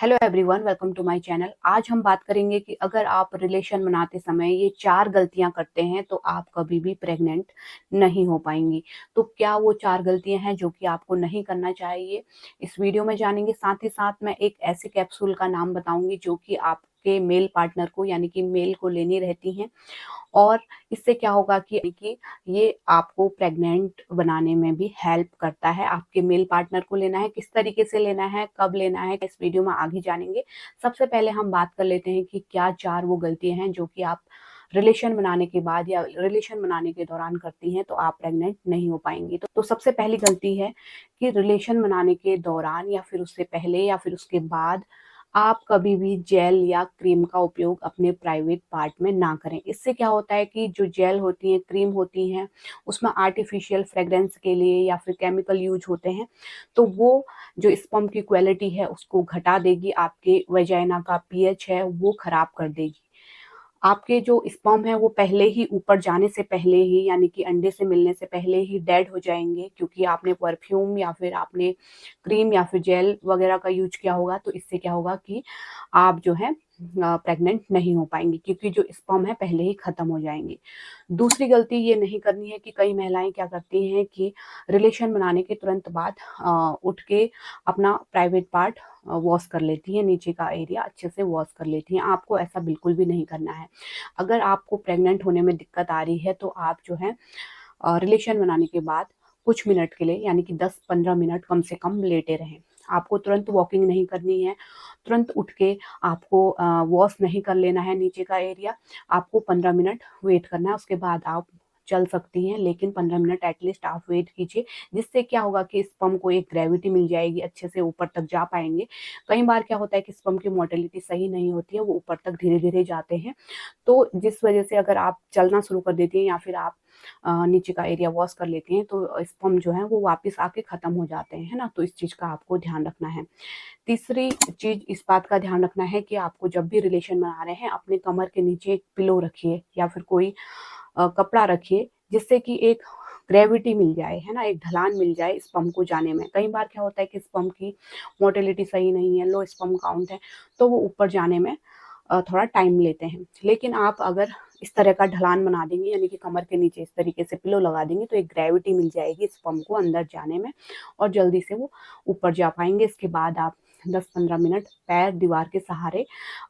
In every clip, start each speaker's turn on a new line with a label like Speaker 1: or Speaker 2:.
Speaker 1: Hello everyone, welcome to my channel. आज हम बात करेंगे कि अगर आप रिलेशन बनाते समय ये 4 गलतियां करते हैं तो आप कभी भी प्रेग्नेंट नहीं हो पाएंगी। तो क्या वो 4 गलतियां हैं जो कि आपको नहीं करना चाहिए, इस वीडियो में जानेंगे। साथ ही साथ मैं एक ऐसे कैप्सूल का नाम बताऊंगी जो कि आपके मेल पार्टनर को यानी कि मेल को लेनी रहती हैं, और इससे क्या होगा कि ये आपको प्रेग्नेंट बनाने में भी हेल्प करता है। आपके मेल पार्टनर को लेना है, किस तरीके से लेना है, कब लेना है, इस वीडियो में आगे जानेंगे। सबसे पहले हम बात कर लेते हैं कि क्या 4 वो गलतियां हैं जो कि आप रिलेशन बनाने के बाद या रिलेशन बनाने के दौरान करती हैं तो आप प्रेग्नेंट नहीं हो पाएंगी। तो सबसे पहली गलती है कि रिलेशन बनाने के दौरान या फिर उससे पहले या फिर उसके बाद आप कभी भी जेल या क्रीम का उपयोग अपने प्राइवेट पार्ट में ना करें। इससे क्या होता है कि जो जेल होती है, क्रीम होती हैं, उसमें आर्टिफिशियल फ्रेग्रेंस के लिए या फिर केमिकल यूज होते हैं, तो वो जो स्पर्म की क्वालिटी है उसको घटा देगी। आपके वेजाइना का पीएच है वो खराब कर देगी। आपके जो स्पर्म है वो पहले ही ऊपर जाने से पहले ही यानी कि अंडे से मिलने से पहले ही डेड हो जाएंगे, क्योंकि आपने परफ्यूम या फिर आपने क्रीम या फिर जेल वगैरह का यूज किया होगा। तो इससे क्या होगा कि आप जो है प्रेग्नेंट नहीं हो पाएंगी, क्योंकि जो स्पर्म है पहले ही खत्म हो जाएंगे। दूसरी गलती ये नहीं करनी है कि कई महिलाएं क्या करती हैं कि रिलेशन बनाने के तुरंत बाद उठ के अपना प्राइवेट पार्ट वॉश कर लेती हैं, नीचे का एरिया अच्छे से वॉश कर लेती हैं। आपको ऐसा बिल्कुल भी नहीं करना है। अगर आपको प्रेग्नेंट होने में दिक्कत आ रही है तो आप जो है रिलेशन बनाने के बाद कुछ मिनट के लिए यानी कि 10-15 मिनट कम से कम लेटे रहें। आपको तुरंत वॉकिंग नहीं करनी है, तुरंत उठ के आपको वॉश नहीं कर लेना है नीचे का एरिया। आपको 15 मिनट वेट करना है, उसके बाद आप चल सकती हैं, लेकिन 15 मिनट एटलीस्ट आप वेट कीजिए। जिससे क्या होगा कि स्पर्म को एक ग्रेविटी मिल जाएगी, अच्छे से ऊपर तक जा पाएंगे। कई बार क्या होता है कि स्पर्म की मोटिलिटी सही नहीं होती है, वो ऊपर तक धीरे धीरे जाते हैं। तो जिस वजह से अगर आप चलना शुरू कर देती हैं या फिर आप नीचे का एरिया वॉश कर लेती हैं तो स्पर्म जो है वो वापस आके खत्म हो जाते हैं, है ना। तो इस चीज का आपको ध्यान रखना है। तीसरी चीज इस बात का ध्यान रखना है कि आपको जब भी रिलेशन बना रहे हैं अपने कमर के नीचे एक पिलो रखिए या फिर कोई कपड़ा रखिए, जिससे कि एक ग्रेविटी मिल जाए, है ना, एक ढलान मिल जाए स्पर्म को जाने में। कई बार क्या होता है कि स्पर्म की मोटिलिटी सही नहीं है, लो स्पर्म काउंट है, तो वो ऊपर जाने में थोड़ा टाइम लेते हैं। लेकिन आप अगर इस तरह का ढलान बना देंगे यानी कि कमर के नीचे इस तरीके से पिलो लगा देंगे तो एक ग्रेविटी मिल जाएगी स्पर्म को अंदर जाने में, और जल्दी से वो ऊपर जा पाएंगे। इसके बाद आप 10-15 मिनट पैर दीवार के सहारे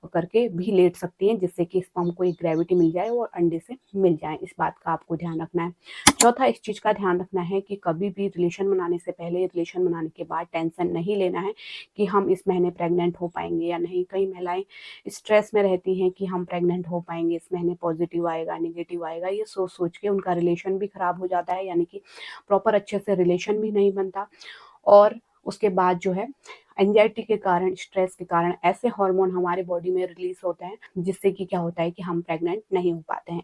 Speaker 1: करके भी लेट सकती हैं, जिससे कि स्पर्म को एक ग्रेविटी मिल जाए और अंडे से मिल जाए। इस बात का आपको ध्यान रखना है। चौथा, इस चीज का ध्यान रखना है कि कभी भी रिलेशन बनाने से पहले, रिलेशन बनाने के बाद टेंशन नहीं लेना है कि हम इस महीने प्रेग्नेंट हो पाएंगे या नहीं। कई महिलाएं स्ट्रेस में रहती हैं कि हम प्रेग्नेंट हो पाएंगे इस महीने, पॉजिटिव आएगा नेगेटिव आएगा, ये सोच सोच के उनका रिलेशन भी खराब हो जाता है, यानी कि प्रॉपर अच्छे से रिलेशन भी नहीं बनता। और उसके बाद जो है एंजाइटी के कारण, स्ट्रेस के कारण ऐसे हार्मोन हमारे बॉडी में रिलीज होते हैं जिससे कि क्या होता है कि हम प्रेग्नेंट नहीं हो पाते हैं।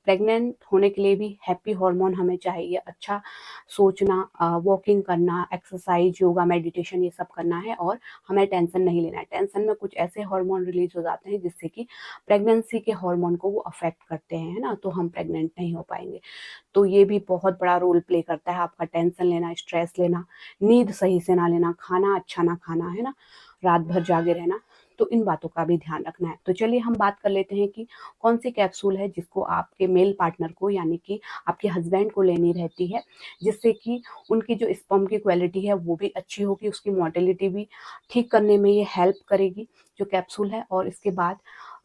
Speaker 1: प्रेग्नेंट होने के लिए भी हैप्पी हार्मोन हमें चाहिए, अच्छा सोचना, वॉकिंग करना, एक्सरसाइज, योगा, मेडिटेशन, ये सब करना है, और हमें टेंशन नहीं लेना है। टेंशन में कुछ ऐसे हार्मोन रिलीज हो जाते हैं जिससे कि प्रेगनेंसी के हार्मोन को वो अफेक्ट करते हैं, है ना, तो हम प्रेग्नेंट नहीं हो पाएंगे। तो ये भी बहुत बड़ा रोल प्ले करता है, आपका टेंशन लेना, स्ट्रेस लेना, नींद सही से ना लेना, खाना अच्छा ना खाना, है ना, रात भर जागे रहना। तो इन बातों का भी ध्यान रखना है। तो चलिए हम बात कर लेते हैं कि कौन सी कैप्सूल है जिसको आपके मेल पार्टनर को यानी कि आपके हस्बैंड को लेनी रहती है, जिससे कि उनकी जो स्पर्म की क्वालिटी है वो भी अच्छी होगी, उसकी मोटिलिटी भी ठीक करने में ये हेल्प करेगी जो कैप्सूल है। और इसके बाद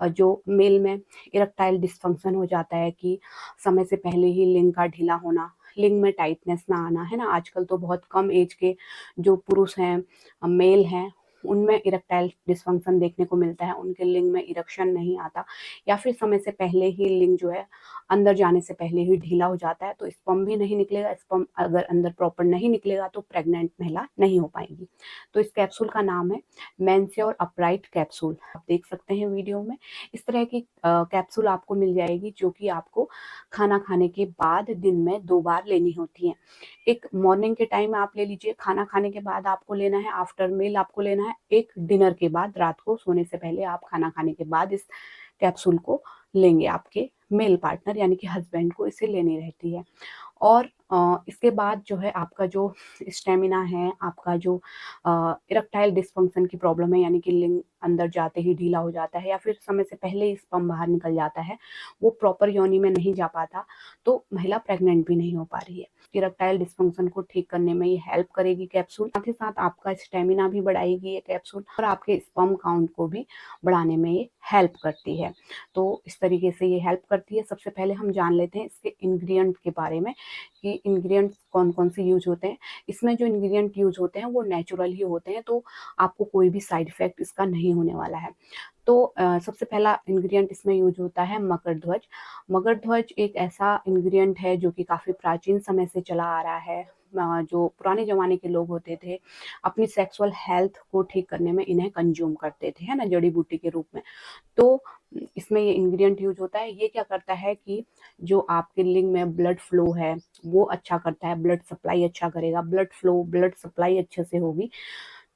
Speaker 1: जो मेल में इरेक्टाइल डिसफंक्शन हो जाता है कि समय से पहले ही लिंग का ढीला होना, लिंग में टाइटनेस ना आना, है ना। आजकल तो बहुत कम एज के जो पुरुष हैं, मेल हैं, उनमें इरेक्टाइल डिसफंक्शन देखने को मिलता है, उनके लिंग में इरेक्शन नहीं आता, या फिर समय से पहले ही लिंग जो है अंदर जाने से पहले ही ढीला हो जाता है, तो स्पर्म भी नहीं निकलेगा। स्पर्म अगर अंदर प्रॉपर नहीं निकलेगा तो प्रेग्नेंट महिला नहीं हो पाएगी। तो इस कैप्सूल का नाम है मेंस्योर अपराइट कैप्सूल, आप देख सकते हैं वीडियो में। इस तरह की कैप्सूल आपको मिल जाएगी जो कि आपको खाना खाने के बाद दिन में 2 बार लेनी होती है। एक मॉर्निंग के टाइम आप ले लीजिए, खाना खाने के बाद आपको लेना है, आफ्टर मील आपको लेना है, एक डिनर के बाद, रात को सोने से पहले आप खाना खाने के बाद इस कैप्सूल को लेंगे। आपके मेल पार्टनर यानी कि हस्बैंड को इसे लेनी रहती है। और इसके बाद जो है आपका जो स्टैमिना है, आपका जो इरेक्टाइल डिस्फंक्शन की प्रॉब्लम है, यानी कि लिंग अंदर जाते ही ढीला हो जाता है या फिर समय से पहले ही स्पर्म बाहर निकल जाता है, वो प्रॉपर योनि में नहीं जा पाता, तो महिला प्रेग्नेंट भी नहीं हो पा रही है। इरेक्टाइल डिस्फंक्शन को ठीक करने में ये हेल्प करेगी कैप्सूल, साथ ही साथ आपका स्टैमिना भी बढ़ाएगी ये कैप्सूल और आपके स्पर्म काउंट को भी बढ़ाने में ये हेल्प करती है। तो इस तरीके से ये हेल्प करती है। सबसे पहले हम जान लेते हैं इसके इंग्रेडिएंट के बारे में कि इंग्रेडिएंट्स कौन-कौन से यूज़ होते हैं। इसमें जो इंग्रेडिएंट यूज़ होते हैं वो नेचुरल ही होते हैं, तो आपको कोई भी साइड इफ़ेक्ट इसका नहीं होने वाला है। तो सबसे पहला इंग्रेडिएंट इसमें यूज़ होता है मकरध्वज। मकरध्वज एक ऐसा इंग्रेडिएंट है जो कि काफ़ी प्राचीन समय से चला आ रहा है। जो पुराने ज़माने के लोग होते थे, अपनी सेक्सुअल हेल्थ को ठीक करने में इन्हें कंज़्यूम करते थे, है ना? जड़ी-बूटी के रूप में। तो इसमें ये इंग्रेडिएंट यूज़ होता है। ये क्या करता है कि जो आपके लिंग में ब्लड फ्लो है, वो अच्छा करता है, ब्लड सप्लाई अच्छा करेगा। ब्लड फ्लो, ब्लड सप्लाई अच्छे से होगी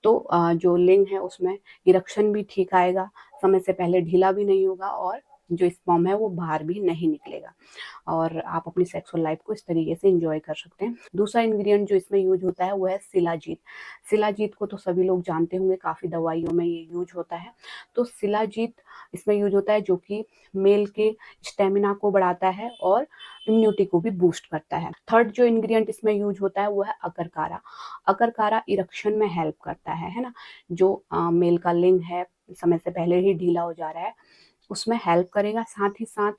Speaker 1: तो जो लिंग है उसमें इरेक्शन भी ठीक आएगा, समय से पहले ढीला भी नहीं होगा और जो स्पर्म है वो बाहर भी नहीं निकलेगा और आप अपनी सेक्सुअल लाइफ को इस तरीके से एंजॉय कर सकते हैं। दूसरा इंग्रेडिएंट जो इसमें यूज़ होता है वो है शिलाजीत। शिलाजीत को तो सभी लोग जानते होंगे, काफ़ी दवाइयों में ये यूज़ होता है। तो शिलाजीत इसमें यूज़ होता है जो कि मेल के स्टैमिना को बढ़ाता है और इम्यूनिटी को भी बूस्ट करता है। थर्ड जो इंग्रेडिएंट इसमें यूज़ होता है वो है अकरकारा। अकरकारा इरेक्शन में हेल्प करता है ना? जो मेल का लिंग है समय से पहले ही ढीला हो जा रहा है, उसमें हेल्प करेगा। साथ ही साथ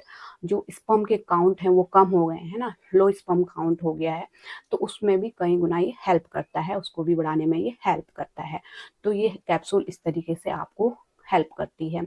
Speaker 1: जो स्पर्म के काउंट हैं वो कम हो गए हैं ना, लो स्पर्म काउंट हो गया है, तो उसमें भी कई गुना ये हेल्प करता है, उसको भी बढ़ाने में ये हेल्प करता है। तो ये कैप्सूल इस तरीके से आपको हेल्प करती है।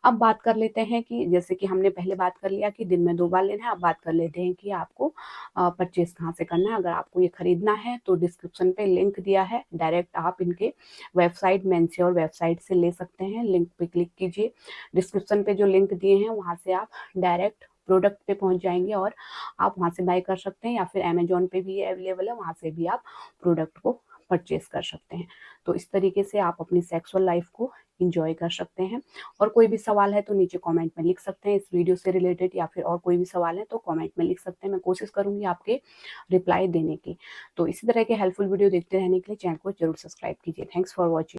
Speaker 1: अब बात कर लेते हैं कि जैसे कि हमने पहले बात कर लिया कि दिन में 2 बार लेना है, अब बात कर लेते हैं कि आपको परचेज़ कहाँ से करना है। अगर आपको ये खरीदना है तो डिस्क्रिप्शन पे लिंक दिया है, डायरेक्ट आप इनके वेबसाइट मेंश्योर वेबसाइट से ले सकते हैं। लिंक पे क्लिक कीजिए, डिस्क्रिप्शन पे जो लिंक दिए हैं वहाँ से आप डायरेक्ट प्रोडक्ट पे पहुँच जाएँगे और आप वहाँ से बाय कर सकते हैं या फिर अमेज़न पे भी अवेलेबल है, वहाँ से भी आप प्रोडक्ट को परचेज़ कर सकते हैं। तो इस तरीके से आप अपनी सेक्सुअल लाइफ़ को एन्जॉय कर सकते हैं। और कोई भी सवाल है तो नीचे कमेंट में लिख सकते हैं इस वीडियो से रिलेटेड या फिर और कोई भी सवाल है तो कमेंट में लिख सकते हैं। मैं कोशिश करूँगी आपके रिप्लाई देने की। तो इसी तरह के हेल्पफुल वीडियो देखते रहने के लिए चैनल को ज़रूर सब्सक्राइब कीजिए। Thanks for watching.